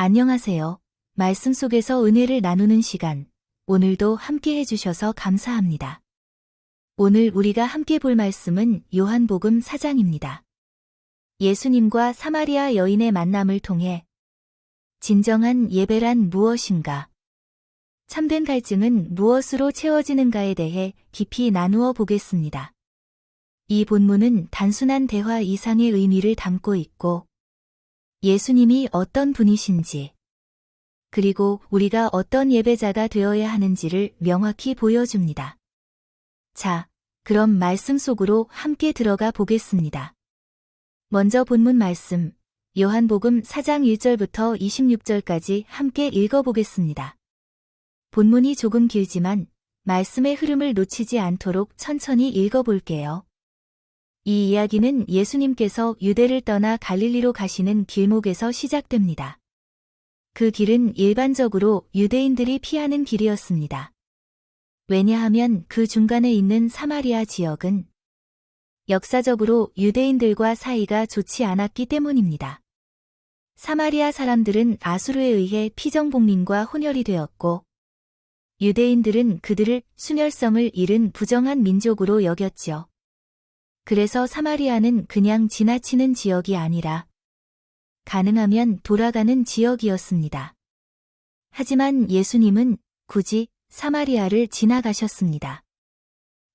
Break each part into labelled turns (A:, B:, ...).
A: 안녕하세요. 말씀 속에서 은혜를 나누는 시간, 오늘도 함께 해주셔서 감사합니다. 오늘 우리가 함께 볼 말씀은 요한복음 4장입니다. 예수님과 사마리아 여인의 만남을 통해 진정한 예배란 무엇인가? 참된 갈증은 무엇으로 채워지는가에 대해 깊이 나누어 보겠습니다. 이 본문은 단순한 대화 이상의 의미를 담고 있고 예수님이 어떤 분이신지, 그리고 우리가 어떤 예배자가 되어야 하는지를 명확히 보여줍니다. 자, 그럼 말씀 속으로 함께 들어가 보겠습니다. 먼저 본문 말씀, 요한복음 4장 1절부터 26절까지 함께 읽어보겠습니다. 본문이 조금 길지만 말씀의 흐름을 놓치지 않도록 천천히 읽어볼게요. 이 이야기는 예수님께서 유대를 떠나 갈릴리로 가시는 길목에서 시작됩니다. 그 길은 일반적으로 유대인들이 피하는 길이었습니다. 왜냐하면 그 중간에 있는 사마리아 지역은 역사적으로 유대인들과 사이가 좋지 않았기 때문입니다. 사마리아 사람들은 아수르에 의해 피정복민과 혼혈이 되었고 유대인들은 그들을 순혈성을 잃은 부정한 민족으로 여겼지요. 그래서 사마리아는 그냥 지나치는 지역이 아니라 가능하면 돌아가는 지역이었습니다. 하지만 예수님은 굳이 사마리아를 지나가셨습니다.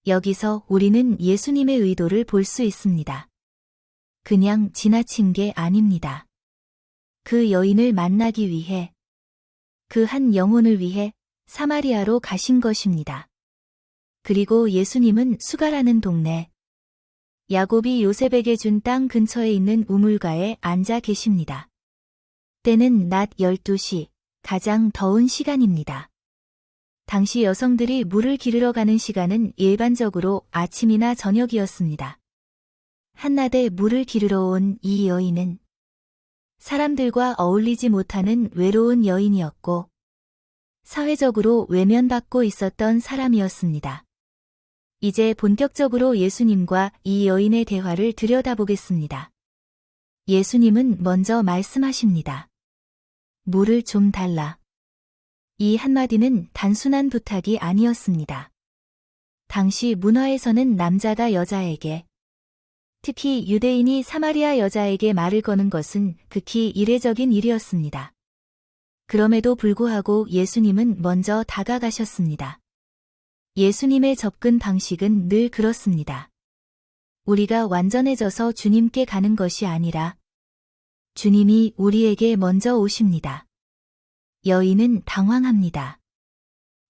A: 여기서 우리는 예수님의 의도를 볼 수 있습니다. 그냥 지나친 게 아닙니다. 그 여인을 만나기 위해, 그 한 영혼을 위해 사마리아로 가신 것입니다. 그리고 예수님은 수가라는 동네, 야곱이 요셉에게 준 땅 근처에 있는 우물가에 앉아 계십니다. 때는 낮 12시, 가장 더운 시간입니다. 당시 여성들이 물을 기르러 가는 시간은 일반적으로 아침이나 저녁이었습니다. 한낮에 물을 기르러 온 이 여인은 사람들과 어울리지 못하는 외로운 여인이었고 사회적으로 외면받고 있었던 사람이었습니다. 이제 본격적으로 예수님과 이 여인의 대화를 들여다보겠습니다. 예수님은 먼저 말씀하십니다. 물을 좀 달라. 이 한마디는 단순한 부탁이 아니었습니다. 당시 문화에서는 남자가 여자에게, 특히 유대인이 사마리아 여자에게 말을 거는 것은 극히 이례적인 일이었습니다. 그럼에도 불구하고 예수님은 먼저 다가가셨습니다. 예수님의 접근 방식은 늘 그렇습니다. 우리가 완전해져서 주님께 가는 것이 아니라 주님이 우리에게 먼저 오십니다. 여인은 당황합니다.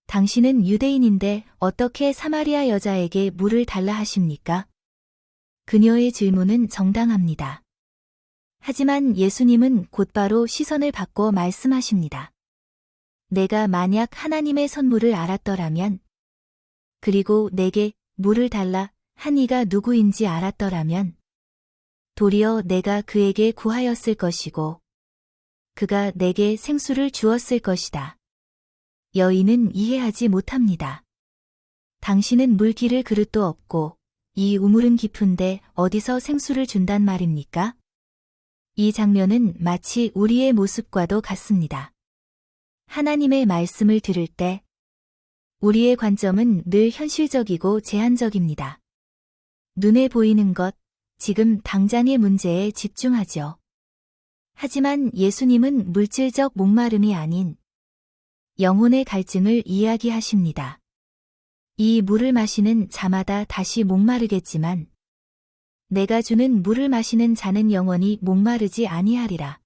A: 당신은 유대인인데 어떻게 사마리아 여자에게 물을 달라 하십니까? 그녀의 질문은 정당합니다. 하지만 예수님은 곧바로 시선을 바꿔 말씀하십니다. 내가 만약 하나님의 선물을 알았더라면, 그리고 내게 물을 달라 한 이가 누구인지 알았더라면 도리어 내가 그에게 구하였을 것이고 그가 내게 생수를 주었을 것이다. 여인은 이해하지 못합니다. 당신은 물 기를 그릇도 없고 이 우물은 깊은데 어디서 생수를 준단 말입니까? 이 장면은 마치 우리의 모습과도 같습니다. 하나님의 말씀을 들을 때 우리의 관점은 늘 현실적이고 제한적입니다. 눈에 보이는 것, 지금 당장의 문제에 집중하죠. 하지만 예수님은 물질적 목마름이 아닌 영혼의 갈증을 이야기하십니다. 이 물을 마시는 자마다 다시 목마르겠지만 내가 주는 물을 마시는 자는 영원히 목마르지 아니하리라.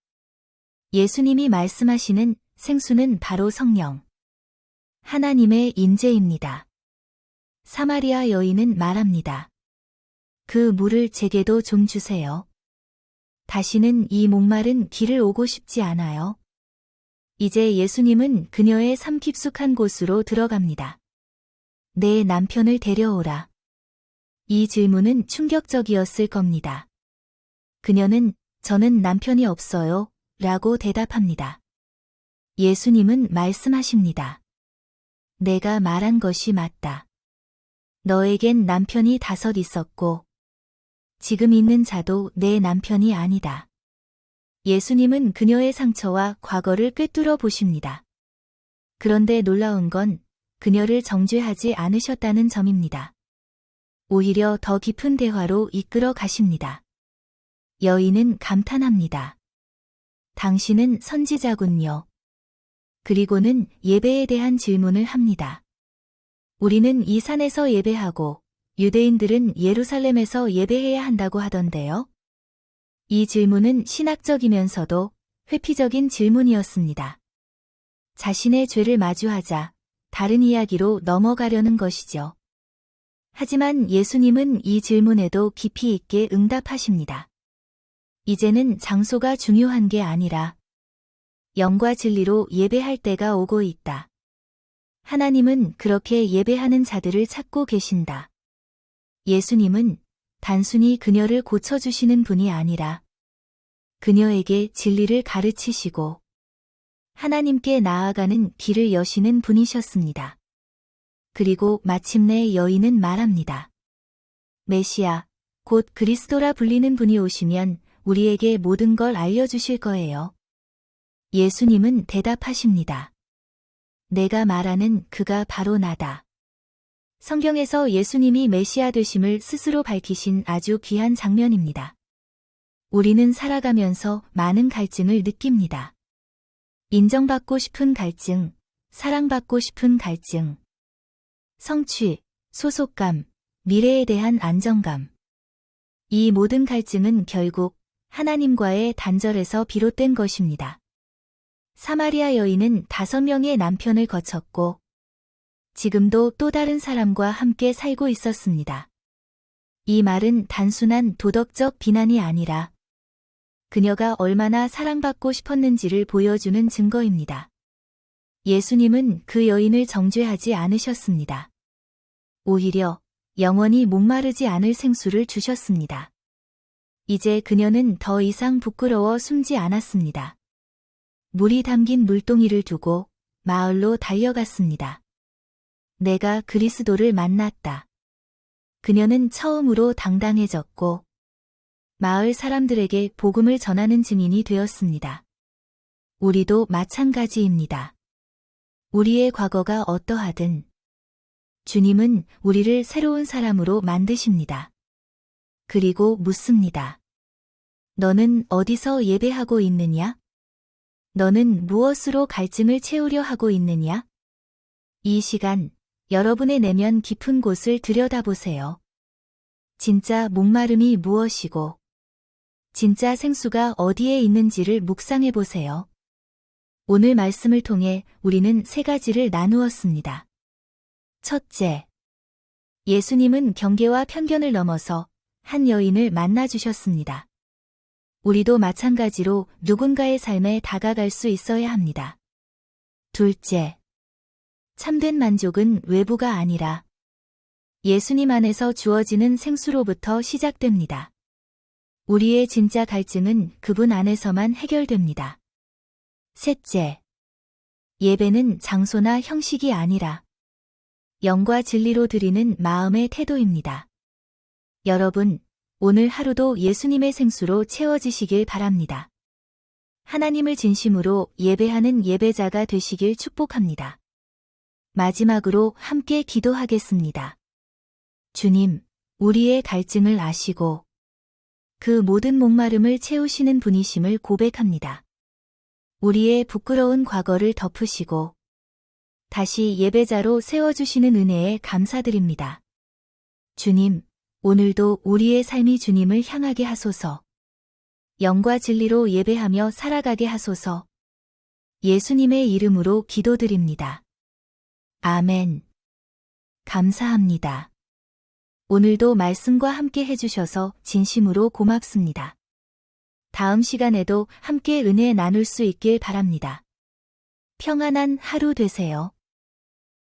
A: 예수님이 말씀하시는 생수는 바로 성령, 하나님의 임재입니다. 사마리아 여인은 말합니다. 그 물을 제게도 좀 주세요. 다시는 이 목마른 길을 오고 싶지 않아요. 이제 예수님은 그녀의 삶 깊숙한 곳으로 들어갑니다. 내 남편을 데려오라. 이 질문은 충격적이었을 겁니다. 그녀는 저는 남편이 없어요 라고 대답합니다. 예수님은 말씀하십니다. 내가 말한 것이 맞다. 너에겐 남편이 5 있었고 지금 있는 자도 내 남편이 아니다. 예수님은 그녀의 상처와 과거를 꿰뚫어 보십니다. 그런데 놀라운 건 그녀를 정죄하지 않으셨다는 점입니다. 오히려 더 깊은 대화로 이끌어 가십니다. 여인은 감탄합니다. 당신은 선지자군요. 그리고는 예배에 대한 질문을 합니다. 우리는 이 산에서 예배하고 유대인들은 예루살렘에서 예배해야 한다고 하던데요. 이 질문은 신학적이면서도 회피적인 질문이었습니다. 자신의 죄를 마주하자 다른 이야기로 넘어가려는 것이죠. 하지만 예수님은 이 질문에도 깊이 있게 응답하십니다. 이제는 장소가 중요한 게 아니라 영과 진리로 예배할 때가 오고 있다. 하나님은 그렇게 예배하는 자들을 찾고 계신다. 예수님은 단순히 그녀를 고쳐주시는 분이 아니라 그녀에게 진리를 가르치시고 하나님께 나아가는 길을 여시는 분이셨습니다. 그리고 마침내 여인은 말합니다. 메시아, 곧 그리스도라 불리는 분이 오시면 우리에게 모든 걸 알려주실 거예요. 예수님은 대답하십니다. 내가 말하는 그가 바로 나다. 성경에서 예수님이 메시아 되심을 스스로 밝히신 아주 귀한 장면입니다. 우리는 살아가면서 많은 갈증을 느낍니다. 인정받고 싶은 갈증, 사랑받고 싶은 갈증, 성취, 소속감, 미래에 대한 안정감. 이 모든 갈증은 결국 하나님과의 단절에서 비롯된 것입니다. 사마리아 여인은 5명의 남편을 거쳤고 지금도 또 다른 사람과 함께 살고 있었습니다. 이 말은 단순한 도덕적 비난이 아니라 그녀가 얼마나 사랑받고 싶었는지를 보여주는 증거입니다. 예수님은 그 여인을 정죄하지 않으셨습니다. 오히려 영원히 목마르지 않을 생수를 주셨습니다. 이제 그녀는 더 이상 부끄러워 숨지 않았습니다. 물이 담긴 물동이를 두고 마을로 달려갔습니다. 내가 그리스도를 만났다. 그녀는 처음으로 당당해졌고 마을 사람들에게 복음을 전하는 증인이 되었습니다. 우리도 마찬가지입니다. 우리의 과거가 어떠하든 주님은 우리를 새로운 사람으로 만드십니다. 그리고 묻습니다. 너는 어디서 예배하고 있느냐? 너는 무엇으로 갈증을 채우려 하고 있느냐? 이 시간, 여러분의 내면 깊은 곳을 들여다보세요. 진짜 목마름이 무엇이고, 진짜 생수가 어디에 있는지를 묵상해 보세요. 오늘 말씀을 통해 우리는 3가지를 나누었습니다. 첫째, 예수님은 경계와 편견을 넘어서 한 여인을 만나주셨습니다. 우리도 마찬가지로 누군가의 삶에 다가갈 수 있어야 합니다. 둘째, 참된 만족은 외부가 아니라 예수님 안에서 주어지는 생수로부터 시작됩니다. 우리의 진짜 갈증은 그분 안에서만 해결됩니다. 셋째, 예배는 장소나 형식이 아니라 영과 진리로 드리는 마음의 태도입니다. 여러분, 오늘 하루도 예수님의 생수로 채워지시길 바랍니다. 하나님을 진심으로 예배하는 예배자가 되시길 축복합니다. 마지막으로 함께 기도하겠습니다. 주님, 우리의 갈증을 아시고 그 모든 목마름을 채우시는 분이심을 고백합니다. 우리의 부끄러운 과거를 덮으시고 다시 예배자로 세워주시는 은혜에 감사드립니다. 주님, 오늘도 우리의 삶이 주님을 향하게 하소서. 영과 진리로 예배하며 살아가게 하소서. 예수님의 이름으로 기도드립니다. 아멘. 감사합니다. 오늘도 말씀과 함께 해주셔서 진심으로 고맙습니다. 다음 시간에도 함께 은혜 나눌 수 있길 바랍니다. 평안한 하루 되세요.